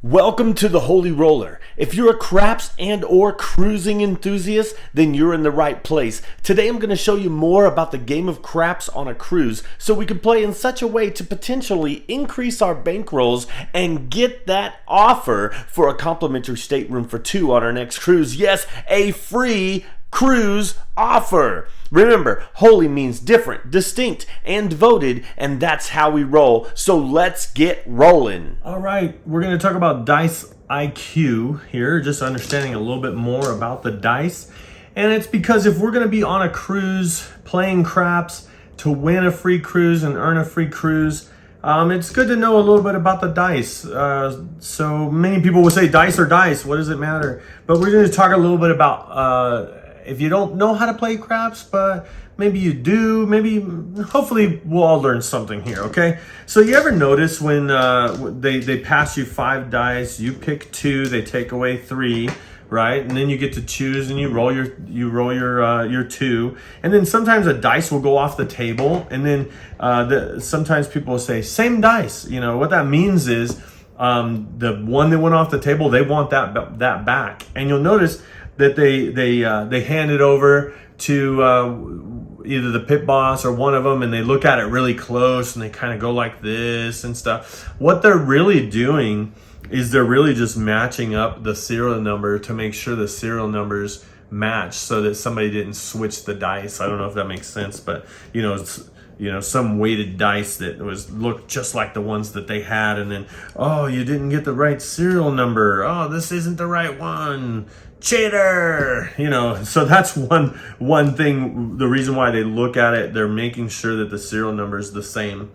Welcome to the Holy Roller. If you're a craps and or cruising enthusiast, then you're in the right place. Today I'm going to show you more about the game of craps on a cruise so we can play in such a way to potentially increase our bankrolls and get that offer for a complimentary stateroom for two on our next cruise. Yes, a free cruise offer. Remember, holy means different, distinct, and devoted, and that's how we roll. So let's get rolling. All right, we're going to talk about dice IQ here, just understanding a little bit more about the dice. And it's because if we're going to be on a cruise playing craps to win a free cruise and earn a free cruise, it's good to know a little bit about the dice. So many people will say dice or dice, what does it matter? But we're going to talk a little bit about if you don't know how to play craps, but maybe you do, hopefully we'll all learn something here, okay? So you ever notice when they pass you 5 dice, you pick 2, they take away 3, right? And then you get to choose and you roll your 2. And then sometimes a dice will go off the table, and then sometimes people will say, same dice. You know, what that means is the one that went off the table, they want that back. And you'll notice that they hand it over to either the pit boss or one of them, and they look at it really close and they kind of go like this and stuff. What they're really doing is they're really just matching up the serial number to make sure the serial numbers match so that somebody didn't switch the dice. I don't know if that makes sense, but you know, some weighted dice that looked just like the ones that they had, and then, oh, you didn't get the right serial number. Oh, this isn't the right one. Cheater. You know, so that's one thing. The reason why they look at it, they're making sure that the serial number is the same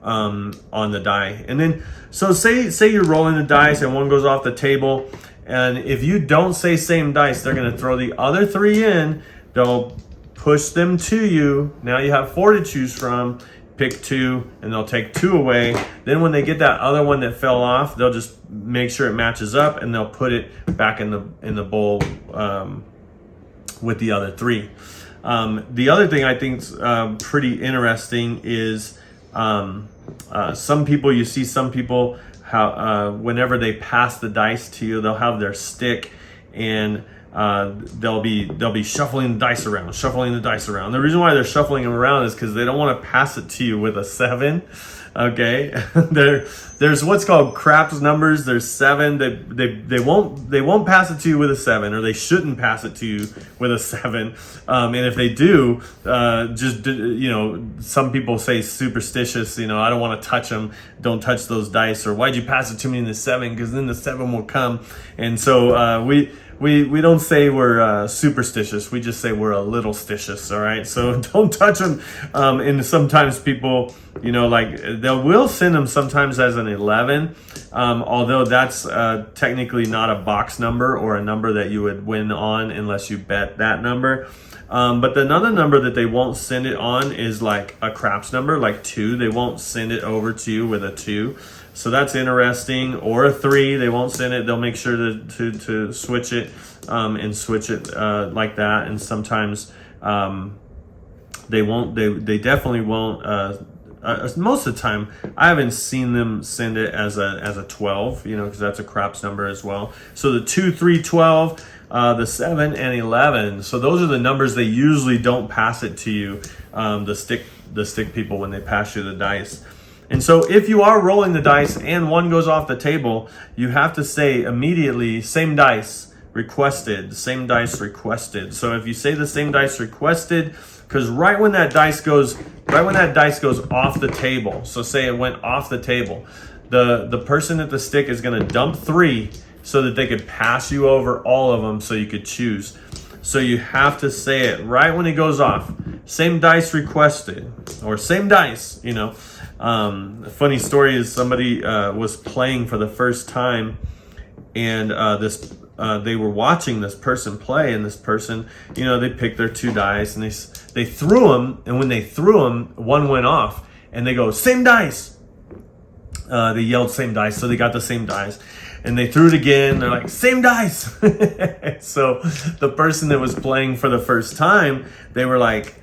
on the die. And then, so say you're rolling the dice and one goes off the table, and if you don't say same dice, they're going to throw the other 3 in. They'll push them to you. Now you have 4 to choose from. Pick 2, and they'll take 2 away. Then when they get that other one that fell off, they'll just make sure it matches up, and they'll put it back in the bowl with the other 3. The other thing I think is pretty interesting is some people how whenever they pass the dice to you, they'll have their stick, and they'll be shuffling the dice around. The reason why they're shuffling them around is because they don't want to pass it to you with a 7. Okay, there's what's called craps numbers. There's 7. They won't pass it to you with a 7, or they shouldn't pass it to you with a 7. And if they do, some people say superstitious. You know, I don't want to touch them. Don't touch those dice. Or why'd you pass it to me in the 7? Because then the 7 will come. And so we don't say we're superstitious. We just say we're a little stitious. All right. So don't touch them. And sometimes people, like they will send them sometimes as an 11, although that's technically not a box number or a number that you would win on unless you bet that number. But another number that they won't send it on is like a craps number, like 2. They won't send it over to you with a 2. So that's interesting. Or a 3, they won't send it. They'll make sure to switch it and switch it like that. And sometimes they won't. They definitely won't. Most of the time, I haven't seen them send it as a 12. Because that's a craps number as well. So the 2, 3, 12. The 7 and 11. So those are the numbers they usually don't pass it to you. The stick people when they pass you the dice. And so if you are rolling the dice and one goes off the table, you have to say immediately, same dice requested, same dice requested. So if you say the same dice requested, because right when that dice goes off the table, so say it went off the table, the person at the stick is going to dump 3 so that they could pass you over all of them so you could choose. So you have to say it right when it goes off. Same dice requested, or same dice, A funny story is somebody was playing for the first time, and they were watching this person play, and this person, they picked their 2 dice, and they threw them, and when they threw them, one went off, and they go, same dice. They yelled same dice, so they got the same dice. And they threw it again. They're like, same dice. So the person that was playing for the first time, they were like,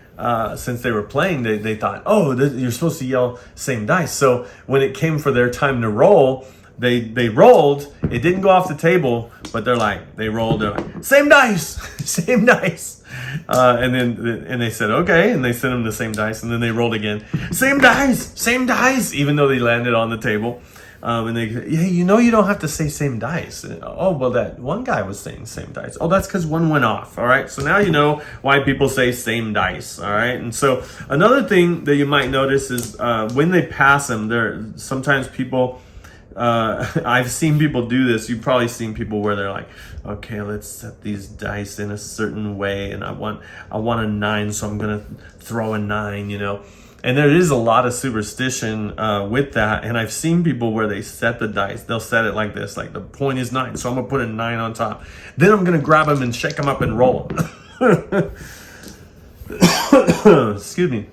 since they were playing, they thought, oh, you're supposed to yell same dice. So when it came for their time to roll, they rolled. It didn't go off the table, but they rolled. Same dice, same dice. And they said okay, and they sent them the same dice, and then they rolled again. Same dice, even though they landed on the table. And they, hey, you don't have to say same dice. Oh, well, that one guy was saying same dice. Oh, that's because one went off. All right. So now you know why people say same dice. All right. And so another thing that you might notice is when they pass them, sometimes people, I've seen people do this. You've probably seen people where they're like, okay, let's set these dice in a certain way. And I want a 9, so I'm going to throw a 9, And there is a lot of superstition with that. And I've seen people where they set the dice. They'll set it like this, like the point is 9. So I'm going to put a 9 on top. Then I'm going to grab them and shake them up and roll them. Excuse me.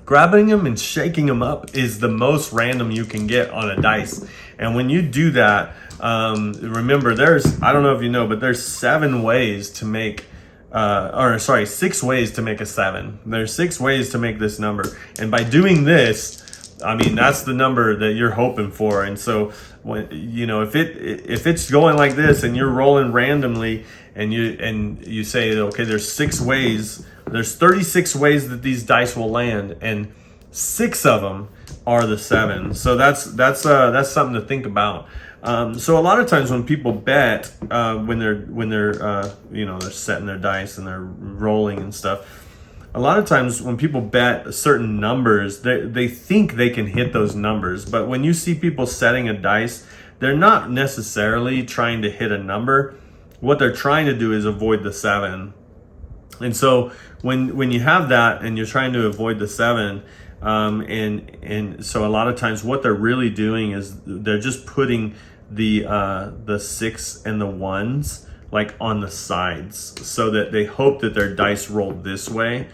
Grabbing them and shaking them up is the most random you can get on a dice. And when you do that, remember I don't know if you know, but there's 7 ways to make 6 ways to make a 7. There's 6 ways to make this number. And by doing this, I mean, that's the number that you're hoping for. And so when, if it's going like this and you're rolling randomly and you say, okay, there's 6 ways, there's 36 ways that these dice will land, and 6 of them are the 7. So that's something to think about. So a lot of times when people bet, when they're setting their dice and they're rolling and stuff, a lot of times when people bet certain numbers, they think they can hit those numbers. But when you see people setting a dice, they're not necessarily trying to hit a number. What they're trying to do is avoid the 7. And so when you have that and you're trying to avoid the 7, and so a lot of times what they're really doing is they're just putting the 6 and the 1s like on the sides, so that they hope that their dice rolled this way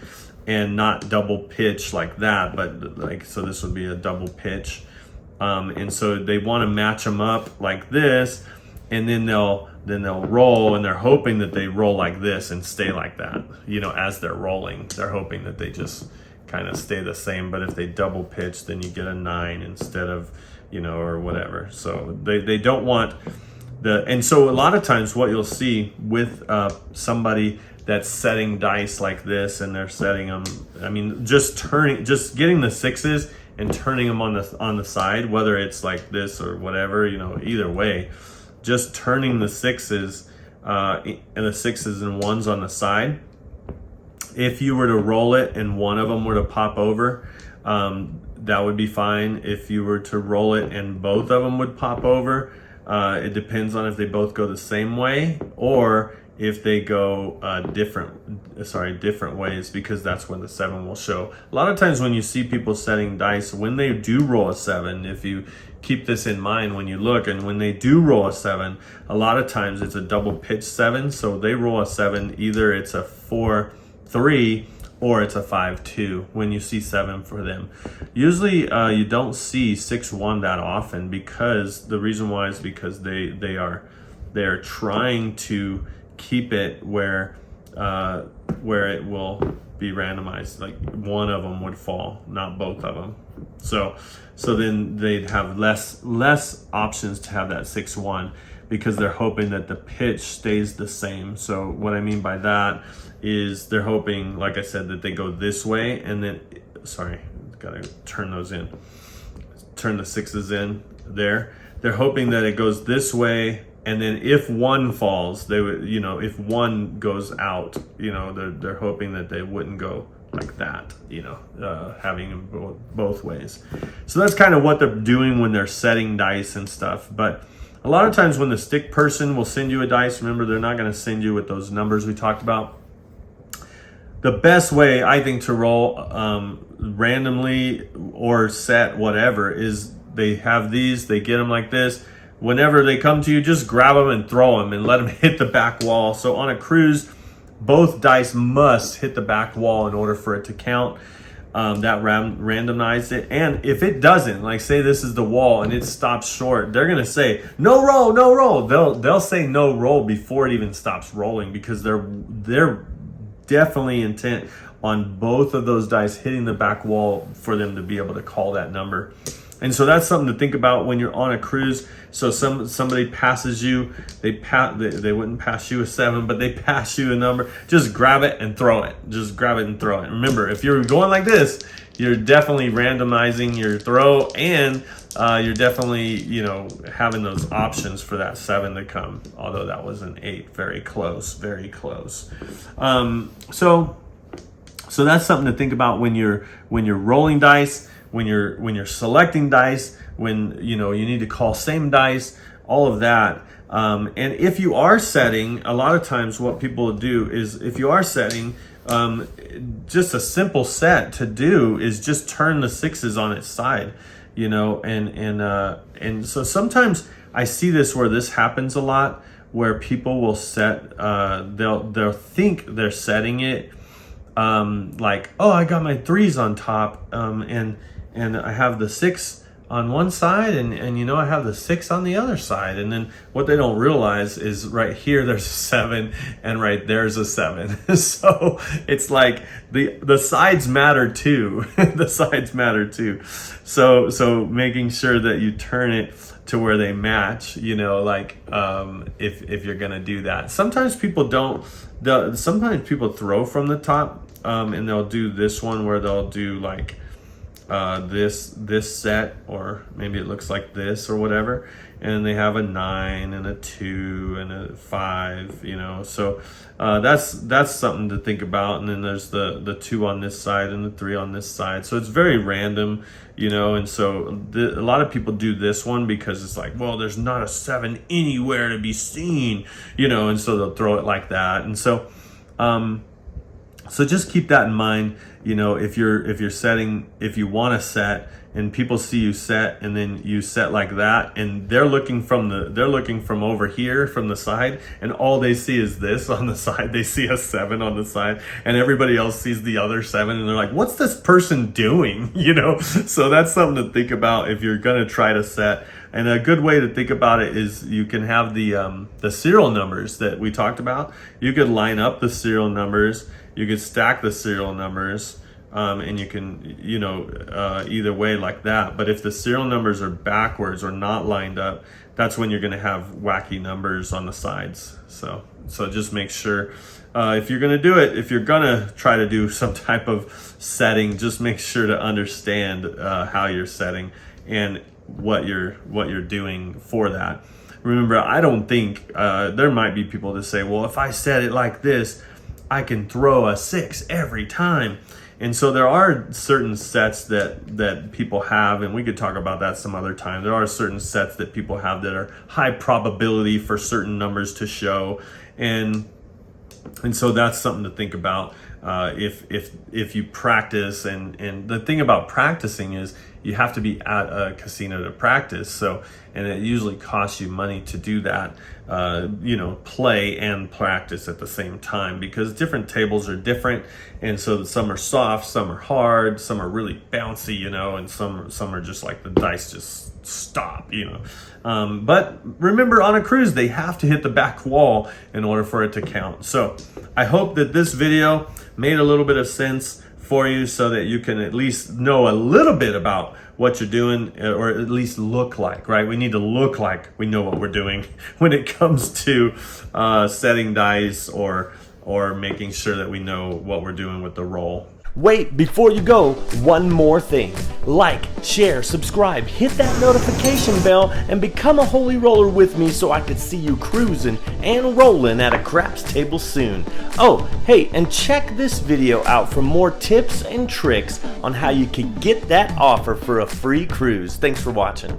and not double pitch like that, but so this would be a double pitch. And so they want to match them up like this, and then they'll roll, and they're hoping that they roll like this and stay like that. As they're rolling, they're hoping that they just kind of stay the same. But if they double pitch, then you get a 9 instead of, or whatever. So they don't want and so a lot of times what you'll see with somebody that's setting dice like this, and they're setting them, I mean, just getting the 6s and turning them on the side, whether it's like this or whatever, either way, just turning the 6s and the 6s and 1s on the side. If you were to roll it and one of them were to pop over, that would be fine. If you were to roll it and both of them would pop over, it depends on if they both go the same way or if they go different ways, because that's when the 7 will show. A lot of times when you see people setting dice, when they do roll a 7, if you keep this in mind when you look, and when they do roll a 7, a lot of times it's a double pitch 7. So they roll a 7, either it's a 4-3 or it's a 5-2 when you see 7 for them. Usually you don't see 6-1 that often, because the reason why is because they are trying to keep it where it will be randomized, like one of them would fall, not both of them. So then they'd have less options to have that 6-1, because they're hoping that the pitch stays the same. So what I mean by that is they're hoping, like I said, that they go this way, and then, gotta turn those in. Turn the 6s in there. They're hoping that it goes this way, and then if 1 falls, they would, if 1 goes out, they're hoping that they wouldn't go like that, having them both ways. So that's kind of what they're doing when they're setting dice and stuff. But a lot of times when the stick person will send you a dice, remember, they're not going to send you with those numbers we talked about. The best way, I think, to roll randomly or set whatever is they have these, they get them like this. Whenever they come to you, just grab them and throw them and let them hit the back wall. So on a cruise, both dice must hit the back wall in order for it to count. That randomized it. And if it doesn't, like say this is the wall and it stops short, they're gonna say no roll, no roll. They'll say no roll before it even stops rolling, because they're definitely intent on both of those dice hitting the back wall for them to be able to call that number. And so that's something to think about when you're on a cruise. So somebody passes you, they wouldn't pass you a 7, but they pass you a number. Just grab it and throw it. Just grab it and throw it. Remember, if you're going like this, you're definitely randomizing your throw, and you're definitely, you know, having those options for that 7 to come. Although that was an 8, very close, very close. So that's something to think about when you're rolling dice, when you're selecting dice, when you know you need to call same dice, all of that. And if you are setting, a lot of times what people do is, if you are setting, just a simple set to do is just turn the 6s on its side, you know, and so sometimes I see this where this happens a lot, where people will set, they'll think they're setting it like, oh, I got my 3s on top, and I have the 6 on one side, and you know, I have the 6 on the other side. And then what they don't realize is right here there's a 7, and right there's a 7. So it's like the sides matter too. The sides matter too. So making sure that you turn it to where they match, you know, like if you're gonna do that. Sometimes people don't. Sometimes people throw from the top, and they'll do this one where they'll do like this set, or maybe it looks like this or whatever, and they have a 9 and a 2 and a 5, you know. So that's something to think about. And then there's the 2 on this side and the 3 on this side, so it's very random, you know. And so a lot of people do this one because it's like, well, there's not a 7 anywhere to be seen, you know, and so they'll throw it like that. And so so just keep that in mind, you know, if you're setting, if you want to set and people see you set and then you set like that, and they're looking from over here from the side, and all they see is this on the side. They see a 7 on the side, and everybody else sees the other 7, and they're like, what's this person doing? You know, so that's something to think about if you're gonna try to set. And a good way to think about it is you can have the serial numbers that we talked about. You could line up the serial numbers, you could stack the serial numbers, and you can, you know, either way like that. But if the serial numbers are backwards or not lined up, that's when you're going to have wacky numbers on the sides. So just make sure, if you're going to do it, if you're going to try to do some type of setting, just make sure to understand how you're setting and what you're doing for that. Remember, I don't think there might be people that say, well, if I set it like this, I can throw a 6 every time. And so there are certain sets that people have, and we could talk about that some other time. There are certain sets that people have that are high probability for certain numbers to show, and so that's something to think about if you practice. And the thing about practicing is you have to be at a casino to practice. So, and it usually costs you money to do that, you know, play and practice at the same time, because different tables are different. And so some are soft, some are hard, some are really bouncy, you know, and some are just like the dice just stop, you know. But remember, on a cruise, they have to hit the back wall in order for it to count. So I hope that this video made a little bit of sense for you, so that you can at least know a little bit about what you're doing, or at least look like, right? We need to look like we know what we're doing when it comes to setting dice or making sure that we know what we're doing with the roll. Wait, before you go, one more thing. Like, share, subscribe, hit that notification bell, and become a holy roller with me so I could see you cruising and rolling at a craps table soon. Oh, hey, and check this video out for more tips and tricks on how you can get that offer for a free cruise. Thanks for watching.